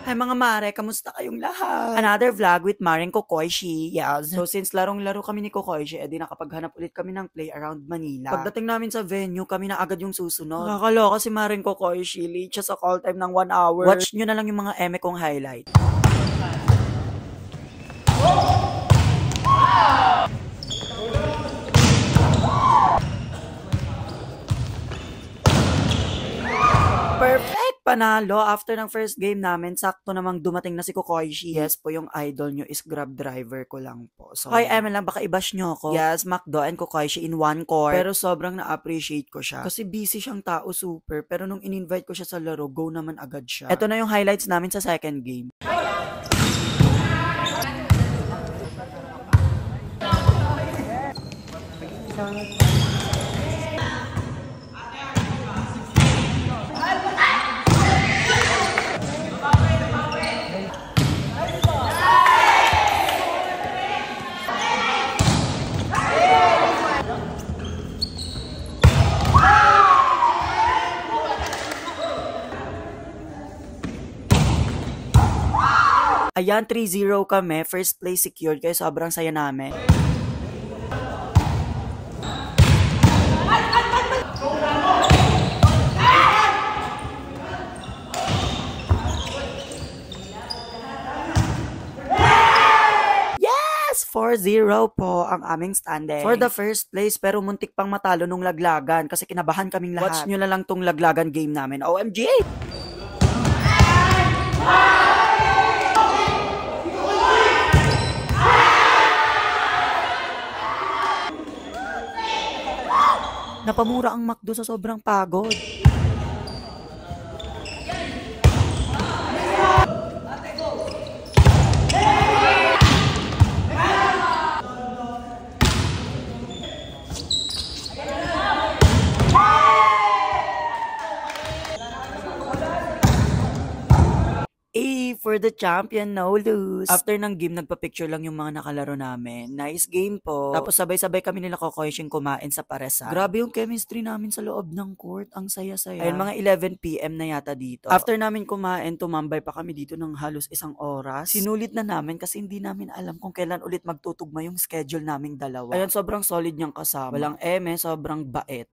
Hi mga mare, kamusta kayong lahat? Another vlog with Maring Kokoyshi. Yes. So since larong-laro kami ni Kokoyshi, edi nakapaghanap ulit kami ng play around Manila. Pagdating namin sa venue, kami na agad yung susunod. Nakakaloka si Maring Kokoyshi. Late siya sa call time ng 1 hour. Watch nyo na lang yung mga eme kong highlight. Perfect! Panalo! After ng first game namin, sakto namang dumating na si Kokoyshi. Yes po, yung idol nyo is Grab driver ko lang po. So, hi Emel lang, baka i-bash nyo ako. Yes, Macdo and Kokoyshi in one court. Pero sobrang na-appreciate ko siya. Kasi busy siyang tao super. Pero nung in-invite ko siya sa laro, go naman agad siya. Ito na yung highlights namin sa second game. Ayan, 3-0 kami. First place secured. Kaya sobrang saya namin. Yes! 4-0 po ang aming standing. For the first place, pero muntik pang matalo nung laglagan kasi kinabahan kaming lahat. Watch nyo na lang tong laglagan game namin. OMG! Napamura ang McDo sa sobrang pagod. For the champion, no lose. After ng game, nagpa-picture lang yung mga nakalaro namin. Nice game po. Tapos sabay-sabay kami nila Kokoyshi kumain sa paresa. Grabe yung chemistry namin sa loob ng court. Ang saya-saya. Ayun, mga 11 PM na yata dito. After namin kumain, tumambay pa kami dito ng halos 1 oras. Sinulit na namin kasi hindi namin alam kung kailan ulit magtutugma yung schedule naming dalawa. Ayun, sobrang solid niyang kasama. Walang eme, sobrang bait.